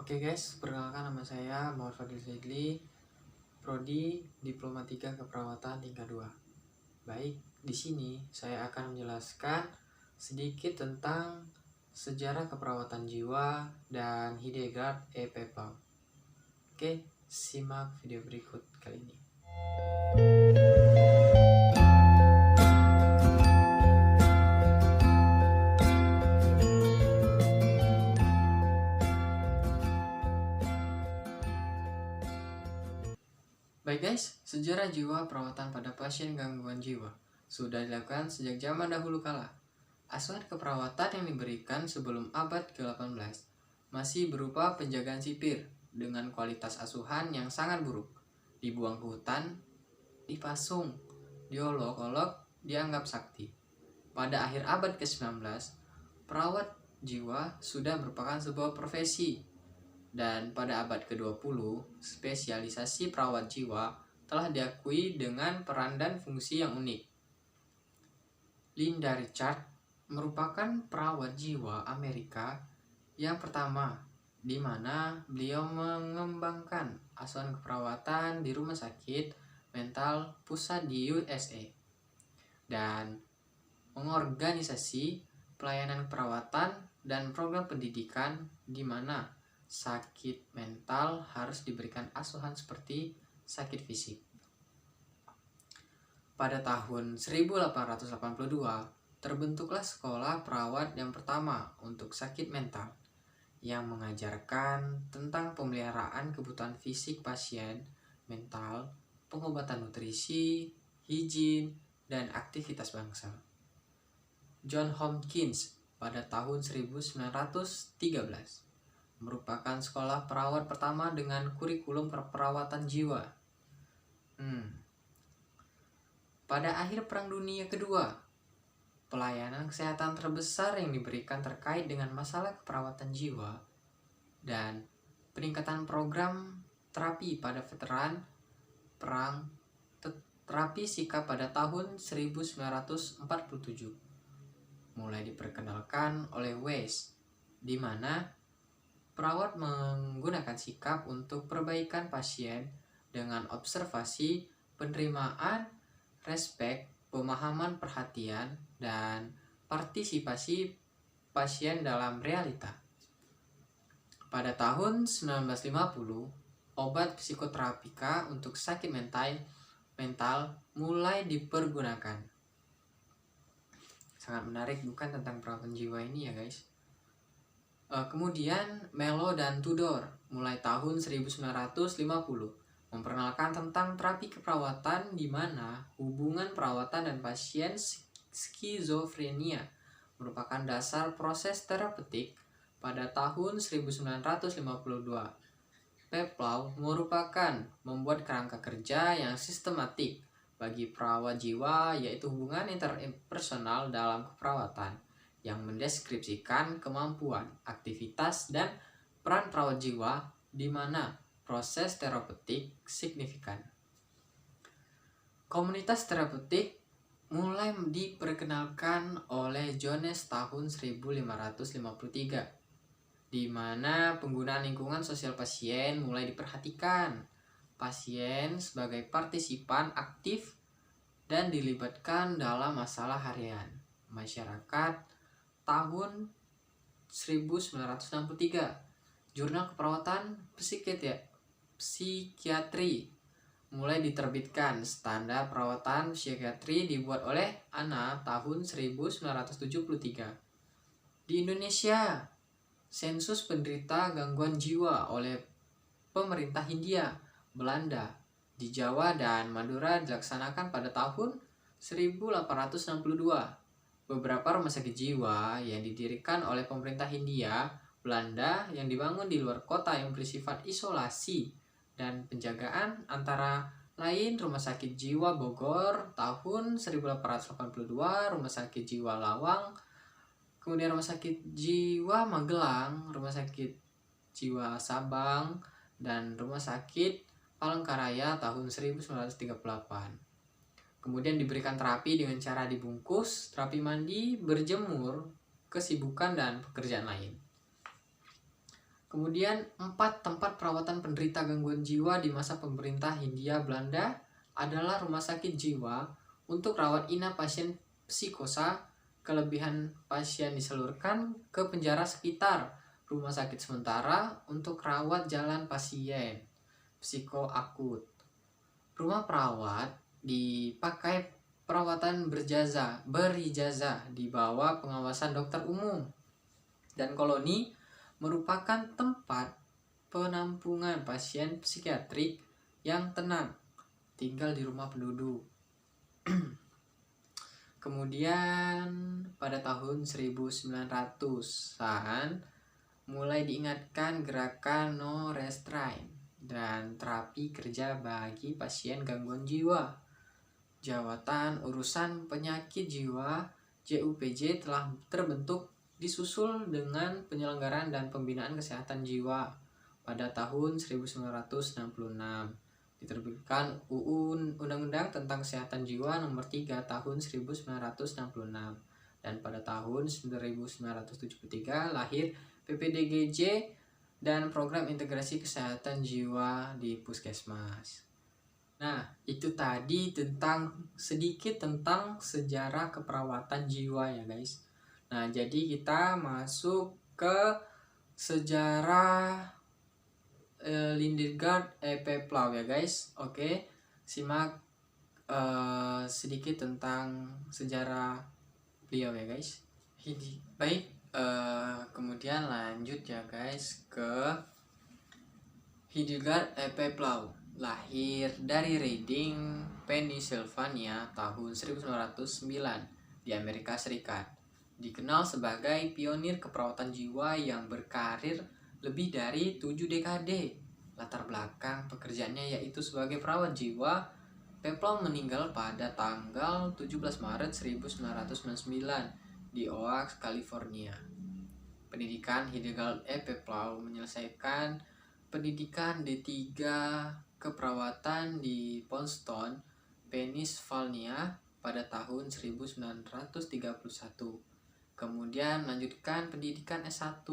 Oke guys, perkenalkan nama saya Muhammad Fadil Zaidli, Prodi Diploma 3 Keperawatan tingkat 2. Baik, di sini saya akan menjelaskan sedikit tentang sejarah keperawatan jiwa dan Hildegard E. Peplau. Oke, simak video berikut kali ini. Baik guys, sejarah jiwa perawatan pada pasien gangguan jiwa sudah dilakukan sejak zaman dahulu kala. Asuhan keperawatan yang diberikan sebelum abad ke-18 masih berupa penjagaan sipir dengan kualitas asuhan yang sangat buruk. Dibuang ke hutan, dipasung, diolok-olok, dianggap sakti. Pada akhir abad ke-19, perawat jiwa sudah merupakan sebuah profesi. Dan pada abad ke-20, spesialisasi perawat jiwa telah diakui dengan peran dan fungsi yang unik. Linda Richard merupakan perawat jiwa Amerika yang pertama, di mana beliau mengembangkan asuhan keperawatan di rumah sakit mental pusat di USA dan mengorganisasi pelayanan perawatan dan program pendidikan di mana sakit mental harus diberikan asuhan seperti sakit fisik. Pada tahun 1882, terbentuklah sekolah perawat yang pertama untuk sakit mental yang mengajarkan tentang pemeliharaan kebutuhan fisik pasien mental, pengobatan nutrisi, higien, dan aktivitas bangsal. John Hopkins pada tahun 1913 merupakan sekolah perawat pertama dengan kurikulum perawatan jiwa. Pada akhir Perang Dunia Kedua, pelayanan kesehatan terbesar yang diberikan terkait dengan masalah keperawatan jiwa dan peningkatan program terapi pada veteran perang, terapi sikap pada tahun 1947 mulai diperkenalkan oleh Weiss, di mana perawat menggunakan sikap untuk perbaikan pasien dengan observasi, penerimaan, respek, pemahaman perhatian, dan partisipasi pasien dalam realita. Pada tahun 1950, obat psikoterapika untuk sakit mental mulai dipergunakan. Sangat menarik bukan tentang perawatan jiwa ini ya guys. Kemudian Melo dan Tudor mulai tahun 1950 memperkenalkan tentang terapi keperawatan di mana hubungan perawatan dan pasien skizofrenia merupakan dasar proses terapeutik. Pada tahun 1952, Peplau merupakan membuat kerangka kerja yang sistematik bagi perawat jiwa, yaitu hubungan interpersonal dalam keperawatan yang mendeskripsikan kemampuan, aktivitas, dan peran perawat jiwa di mana proses terapeutik signifikan. Komunitas terapeutik mulai diperkenalkan oleh Jones tahun 1553, di mana penggunaan lingkungan sosial pasien mulai diperhatikan. Pasien sebagai partisipan aktif dan dilibatkan dalam masalah harian masyarakat. Tahun 1963, Jurnal Keperawatan Psikiatri mulai diterbitkan. Standar perawatan psikiatri dibuat oleh Anna tahun 1973. Di Indonesia, sensus penderita gangguan jiwa oleh pemerintah Hindia Belanda di Jawa dan Madura dilaksanakan pada tahun 1862. Beberapa rumah sakit jiwa yang didirikan oleh pemerintah Hindia Belanda yang dibangun di luar kota yang bersifat isolasi dan penjagaan, antara lain Rumah Sakit Jiwa Bogor tahun 1882, Rumah Sakit Jiwa Lawang, kemudian Rumah Sakit Jiwa Magelang, Rumah Sakit Jiwa Sabang, dan Rumah Sakit Palangkaraya tahun 1938. Kemudian diberikan terapi dengan cara dibungkus, terapi mandi, berjemur, kesibukan, dan pekerjaan lain. Kemudian 4 tempat perawatan penderita gangguan jiwa di masa pemerintah Hindia Belanda adalah rumah sakit jiwa untuk rawat inap pasien psikosa, kelebihan pasien diseluruhkan ke penjara sekitar, rumah sakit sementara untuk rawat jalan pasien psikoakut. Rumah perawat dipakai perawatan berijazah di bawah pengawasan dokter umum. Dan koloni merupakan tempat penampungan pasien psikiatrik yang tenang, tinggal di rumah penduduk. Kemudian pada tahun 1900-an mulai diingatkan gerakan no restraint dan terapi kerja bagi pasien gangguan jiwa. Jawatan Urusan Penyakit Jiwa JUPJ telah terbentuk disusul dengan penyelenggaraan dan pembinaan kesehatan jiwa pada tahun 1966. Diterbitkan Undang-Undang tentang Kesehatan Jiwa Nomor 3 Tahun 1966. Dan pada tahun 1973 lahir PPDGJ dan Program Integrasi Kesehatan Jiwa di Puskesmas. Nah, itu tadi sedikit tentang sejarah keperawatan jiwa ya guys. Nah, jadi kita masuk ke sejarah Lindegard E.P. Plough ya guys. Oke, simak sedikit tentang sejarah beliau ya guys. Baik, kemudian lanjut ya guys ke Hildegard E.P. Plough. Lahir dari Reading, Pennsylvania tahun 1909 di Amerika Serikat. Dikenal sebagai pionir keperawatan jiwa yang berkarir lebih dari 7 dekade. Latar belakang pekerjaannya yaitu sebagai perawat jiwa. Plough meninggal pada tanggal 17 Maret 1999 di Oaks, California. Pendidikan Hildegard E.P. Plough menyelesaikan pendidikan D3 keperawatan di Poundstone, Pennsylvania pada tahun 1931. Kemudian melanjutkan pendidikan S1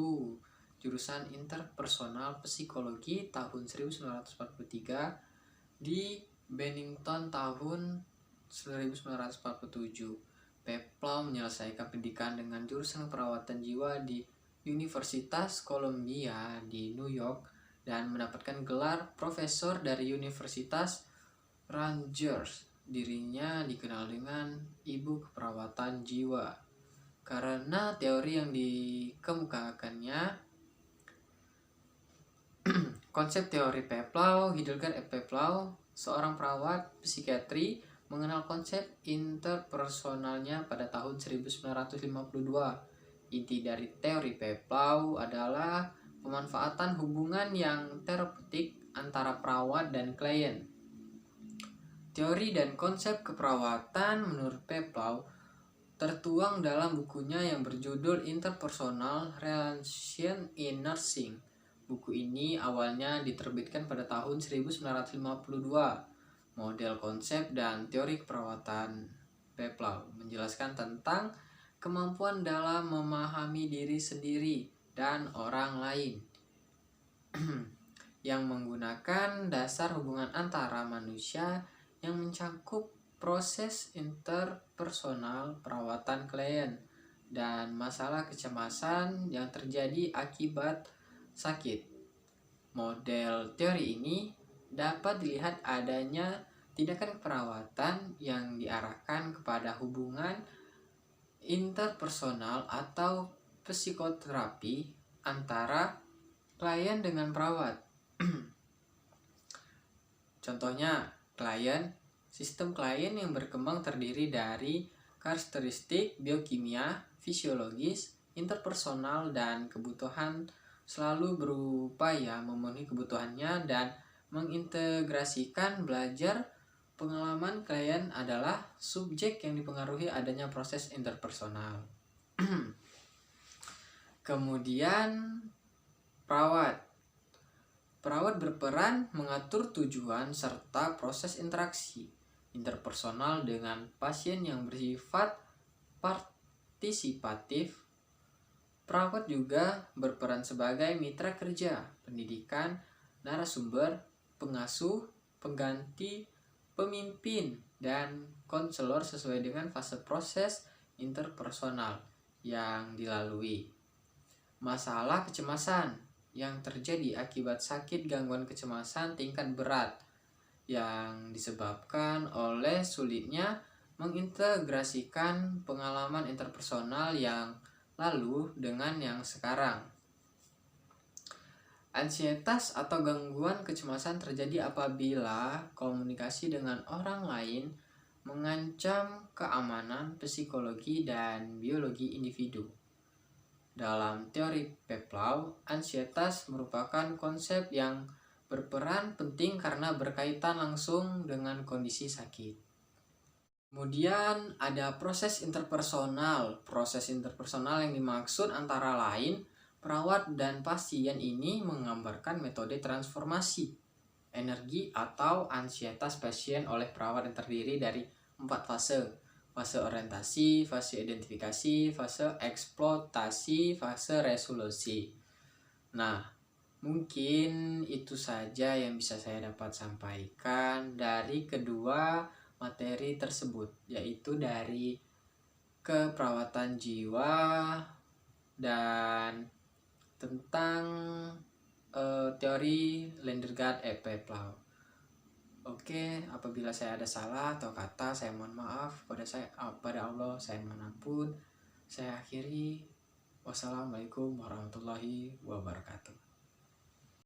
jurusan interpersonal psikologi tahun 1943 di Bennington tahun 1947. Plough menyelesaikan pendidikan dengan jurusan perawatan jiwa di Universitas Columbia di New York dan mendapatkan gelar profesor dari Universitas Rutgers. Dirinya dikenal dengan ibu keperawatan jiwa karena teori yang dikemukakannya. Konsep teori Plough. Hildegard E.P. Plough, seorang perawat psikiatri, mengenal konsep interpersonalnya pada tahun 1952. Inti dari teori Plough adalah pemanfaatan hubungan yang terapeutik antara perawat dan klien. Teori dan konsep keperawatan menurut Plough tertuang dalam bukunya yang berjudul Interpersonal Relation in Nursing. Buku ini awalnya diterbitkan pada tahun 1952. Model konsep dan teori keperawatan Plough menjelaskan tentang kemampuan dalam memahami diri sendiri dan orang lain yang menggunakan dasar hubungan antara manusia yang mencakup proses interpersonal perawatan klien dan masalah kecemasan yang terjadi akibat sakit. Model teori ini dapat dilihat adanya tindakan perawatan yang diarahkan kepada hubungan interpersonal atau psikoterapi antara klien dengan perawat. Contohnya, sistem klien yang berkembang terdiri dari karakteristik biokimia, fisiologis, interpersonal, dan kebutuhan selalu berupaya memenuhi kebutuhannya dan mengintegrasikan belajar. Pengalaman klien adalah subjek yang dipengaruhi adanya proses interpersonal. Kemudian perawat berperan mengatur tujuan serta proses interaksi interpersonal dengan pasien yang bersifat partisipatif. Perawat juga berperan sebagai mitra kerja, pendidikan, narasumber, pengasuh, pengganti, pemimpin, dan konselor sesuai dengan fase proses interpersonal yang dilalui. Masalah kecemasan yang terjadi akibat sakit gangguan kecemasan tingkat berat yang disebabkan oleh sulitnya mengintegrasikan pengalaman interpersonal yang lalu dengan yang sekarang. Ansietas atau gangguan kecemasan terjadi apabila komunikasi dengan orang lain mengancam keamanan psikologi dan biologi individu. Dalam teori Peplau, ansietas merupakan konsep yang berperan penting karena berkaitan langsung dengan kondisi sakit. Kemudian ada proses interpersonal. Proses interpersonal yang dimaksud antara lain perawat dan pasien ini menggambarkan metode transformasi energi atau ansietas pasien oleh perawat yang terdiri dari 4 fase. Fase orientasi, fase identifikasi, fase eksploitasi, fase resolusi. Nah, mungkin itu saja yang bisa saya dapat sampaikan dari kedua materi tersebut, yaitu dari keperawatan jiwa dan tentang teori Lindegaard et Peplau. Oke, apabila saya ada salah atau kata, saya mohon maaf pada Allah, saya mohon ampun. Saya akhiri. Wassalamualaikum warahmatullahi wabarakatuh.